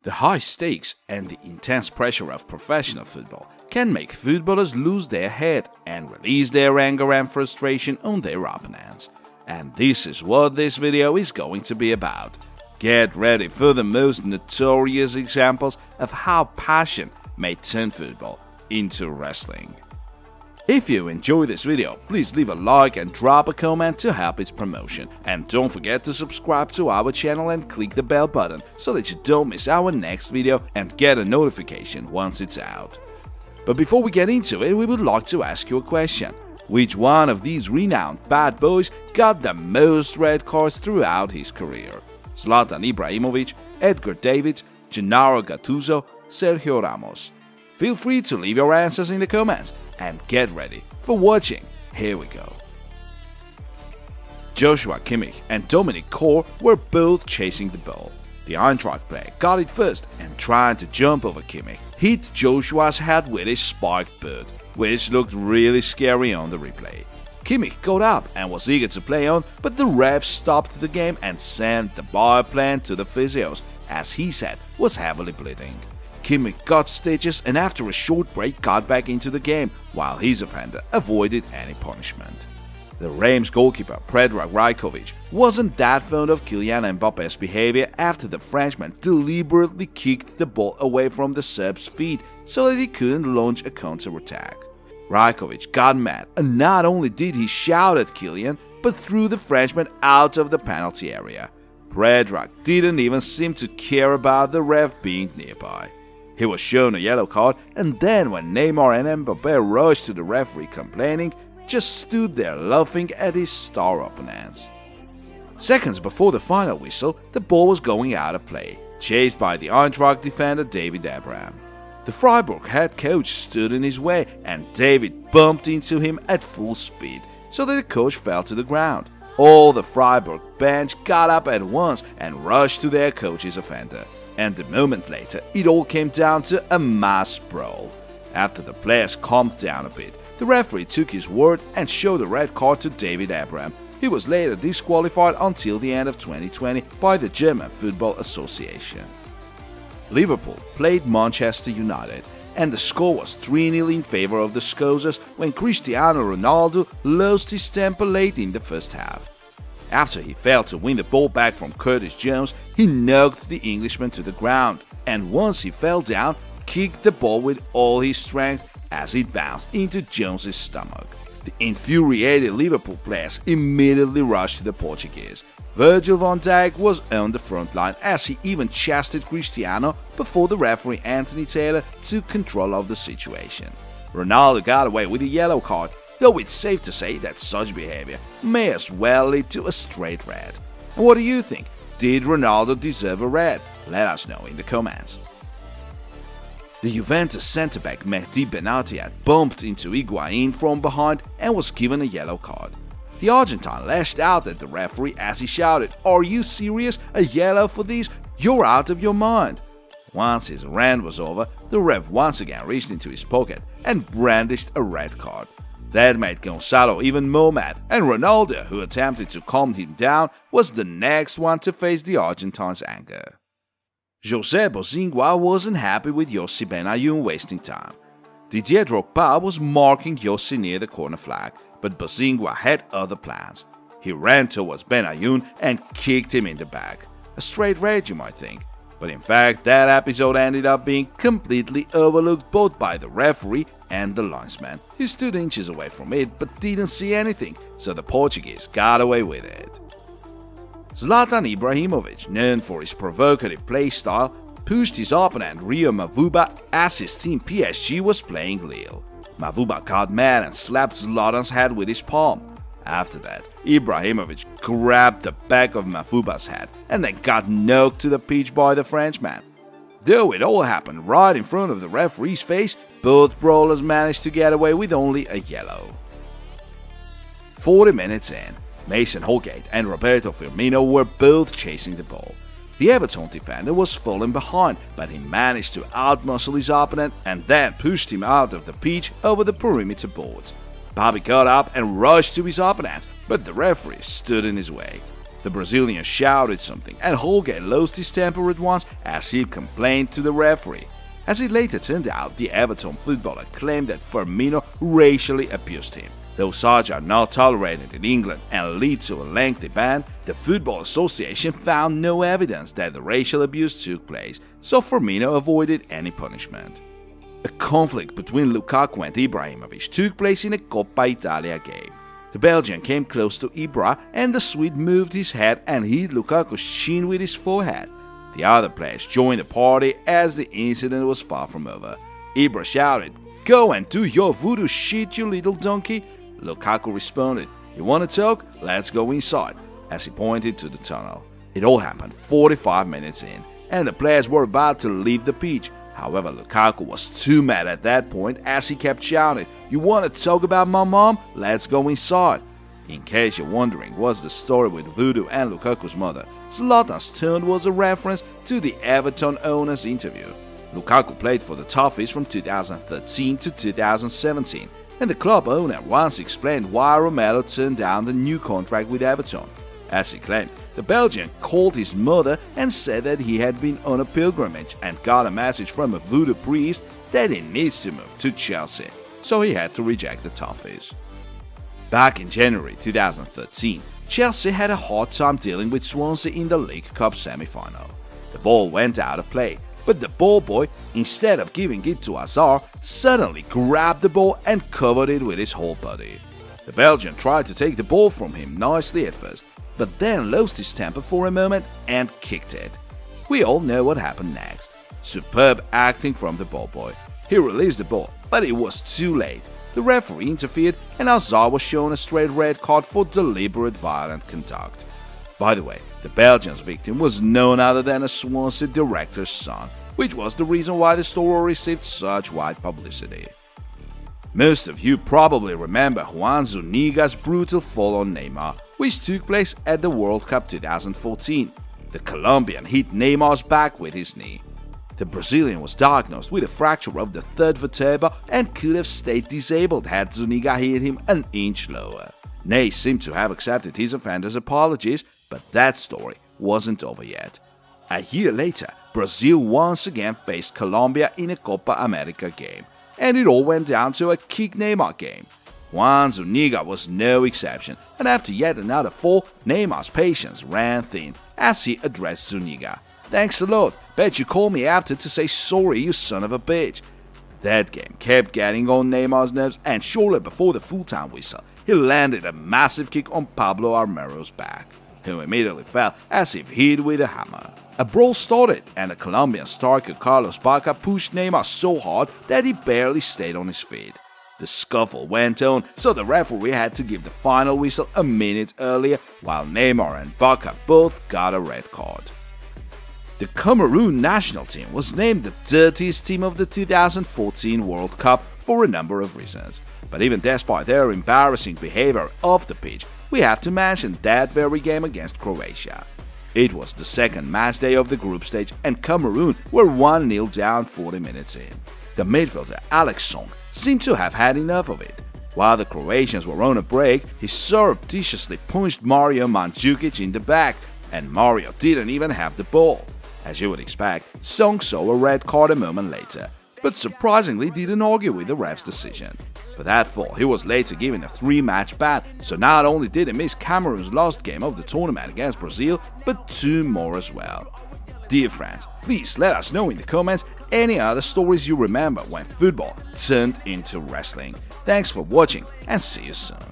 The high stakes and the intense pressure of professional football can make footballers lose their head and release their anger and frustration on their opponents. And this is what this video is going to be about. Get ready for the most notorious examples of how passion may turn football into wrestling. If you enjoy this video, please leave a like and drop a comment to help its promotion. And don't forget to subscribe to our channel and click the bell button so that you don't miss our next video and get a notification once it's out. But before we get into it, we would like to ask you a question. Which one of these renowned bad boys got the most red cards throughout his career? Zlatan Ibrahimovic, Edgar Davids, Gennaro Gattuso, Sergio Ramos? Feel free to leave your answers in the comments. And get ready for watching. Here we go. Joshua Kimmich and Dominic Kor were both chasing the ball. The Eintracht player got it first and trying to jump over Kimmich, hit Joshua's head with his spiked boot, which looked really scary on the replay. Kimmich got up and was eager to play on, but the ref stopped the game and sent the bioplant to the physios, as he said was heavily bleeding. Kimmich got stitches and after a short break got back into the game, while his offender avoided any punishment. The Reims goalkeeper Predrag Rajkovic wasn't that fond of Kylian Mbappe's behavior after the Frenchman deliberately kicked the ball away from the Serb's feet so that he couldn't launch a counter-attack. Rajkovic got mad and not only did he shout at Kylian, but threw the Frenchman out of the penalty area. Predrag didn't even seem to care about the ref being nearby. He was shown a yellow card, and then when Neymar and Mbappe rushed to the referee complaining, just stood there laughing at his star opponents. Seconds before the final whistle, the ball was going out of play, chased by the Eintracht defender David Abraham. The Freiburg head coach stood in his way, and David bumped into him at full speed, so that the coach fell to the ground. All the Freiburg bench got up at once and rushed to their coach's offender. And a moment later, it all came down to a mass brawl. After the players calmed down a bit, the referee took his word and showed a red card to David Abraham. He was later disqualified until the end of 2020 by the German Football Association. Liverpool played Manchester United, and the score was 3-0 in favor of the Scousers when Cristiano Ronaldo lost his temper late in the first half. After he failed to win the ball back from Curtis Jones, he knocked the Englishman to the ground, and once he fell down, kicked the ball with all his strength as it bounced into Jones's stomach. The infuriated Liverpool players immediately rushed to the Portuguese. Virgil van Dijk was on the front line as he even chested Cristiano before the referee Anthony Taylor took control of the situation. Ronaldo got away with a yellow card, though it's safe to say that such behavior may as well lead to a straight red. And what do you think? Did Ronaldo deserve a red? Let us know in the comments. The Juventus centre-back Mehdi Benatia bumped into Higuain from behind and was given a yellow card. The Argentine lashed out at the referee as he shouted, "Are you serious? A yellow for these? You're out of your mind!" Once his rant was over, the ref once again reached into his pocket and brandished a red card. That made Gonzalo even more mad, and Ronaldo, who attempted to calm him down, was the next one to face the Argentine's anger. José Bozingua wasn't happy with Yossi Benayoun wasting time. Didier Drogba was marking Yossi near the corner flag, but Bozingua had other plans. He ran towards Benayoun and kicked him in the back. A straight red, you might think. But in fact, that episode ended up being completely overlooked both by the referee and the linesman, who stood inches away from it but didn't see anything, so the Portuguese got away with it. Zlatan Ibrahimovic, known for his provocative play style, pushed his opponent Rio Mavuba as his team PSG was playing Lille. Mavuba got mad and slapped Zlatan's head with his palm. After that, Ibrahimovic grabbed the back of Mavuba's head and then got knocked to the pitch by the Frenchman. Though it all happened right in front of the referee's face, both brawlers managed to get away with only a yellow. 40 minutes in, Mason Holgate and Roberto Firmino were both chasing the ball. The Everton defender was falling behind, but he managed to outmuscle his opponent and then pushed him out of the pitch over the perimeter boards. Bobby got up and rushed to his opponent, but the referee stood in his way. The Brazilian shouted something, and Holgate lost his temper at once as he complained to the referee. As it later turned out, the Everton footballer claimed that Firmino racially abused him. Though such are not tolerated in England and lead to a lengthy ban, the Football Association found no evidence that the racial abuse took place, so Firmino avoided any punishment. A conflict between Lukaku and Ibrahimovic took place in a Coppa Italia game. The Belgian came close to Ibra and the Swede moved his head and hit Lukaku's chin with his forehead. The other players joined the party as the incident was far from over. Ibra shouted, "Go and do your voodoo shit, you little donkey!" Lukaku responded, "You wanna talk? Let's go inside," as he pointed to the tunnel. It all happened 45 minutes in, and the players were about to leave the pitch. However, Lukaku was too mad at that point as he kept shouting, "You wanna talk about my mom? Let's go inside." In case you're wondering what's the story with Voodoo and Lukaku's mother, Zlatan's turn was a reference to the Everton owner's interview. Lukaku played for the Toffees from 2013 to 2017, and the club owner once explained why Romelu turned down the new contract with Everton. As he claimed, the Belgian called his mother and said that he had been on a pilgrimage and got a message from a voodoo priest that he needs to move to Chelsea, so he had to reject the Toffees. Back in January 2013, Chelsea had a hard time dealing with Swansea in the League Cup semi-final. The ball went out of play, but the ball boy, instead of giving it to Hazard, suddenly grabbed the ball and covered it with his whole body. The Belgian tried to take the ball from him nicely at first, but then lost his temper for a moment and kicked it. We all know what happened next. Superb acting from the ball boy. He released the ball, but it was too late. The referee interfered and Hazard was shown a straight red card for deliberate violent conduct. By the way, the Belgian's victim was none other than a Swansea director's son, which was the reason why the story received such wide publicity. Most of you probably remember Juan Zuniga's brutal fall on Neymar, which took place at the World Cup 2014. The Colombian hit Neymar's back with his knee. The Brazilian was diagnosed with a fracture of the third vertebra and could have stayed disabled had Zuniga hit him an inch lower. Ney seemed to have accepted his offender's apologies, but that story wasn't over yet. A year later, Brazil once again faced Colombia in a Copa America game, and it all went down to a kick Neymar game. Juan Zuniga was no exception, and after yet another fall, Neymar's patience ran thin as he addressed Zuniga. "Thanks a lot, bet you called me after to say sorry, you son of a bitch." That game kept getting on Neymar's nerves, and shortly before the full-time whistle, he landed a massive kick on Pablo Armero's back, who immediately fell as if hit with a hammer. A brawl started, and the Colombian striker Carlos Bacca pushed Neymar so hard that he barely stayed on his feet. The scuffle went on, so the referee had to give the final whistle a minute earlier, while Neymar and Bacca both got a red card. The Cameroon national team was named the dirtiest team of the 2014 World Cup for a number of reasons. But even despite their embarrassing behavior off the pitch, we have to mention that very game against Croatia. It was the second match day of the group stage and Cameroon were 1-0 down 40 minutes in. The midfielder Alex Song seemed to have had enough of it. While the Croatians were on a break, he surreptitiously punched Mario Mandzukic in the back, and Mario didn't even have the ball. As you would expect, Song saw a red card a moment later, but surprisingly didn't argue with the ref's decision. For that fall, he was later given a 3-match ban, so not only did he miss Cameroon's last game of the tournament against Brazil, but 2 more as well. Dear friends, please let us know in the comments any other stories you remember when football turned into wrestling. Thanks for watching and see you soon.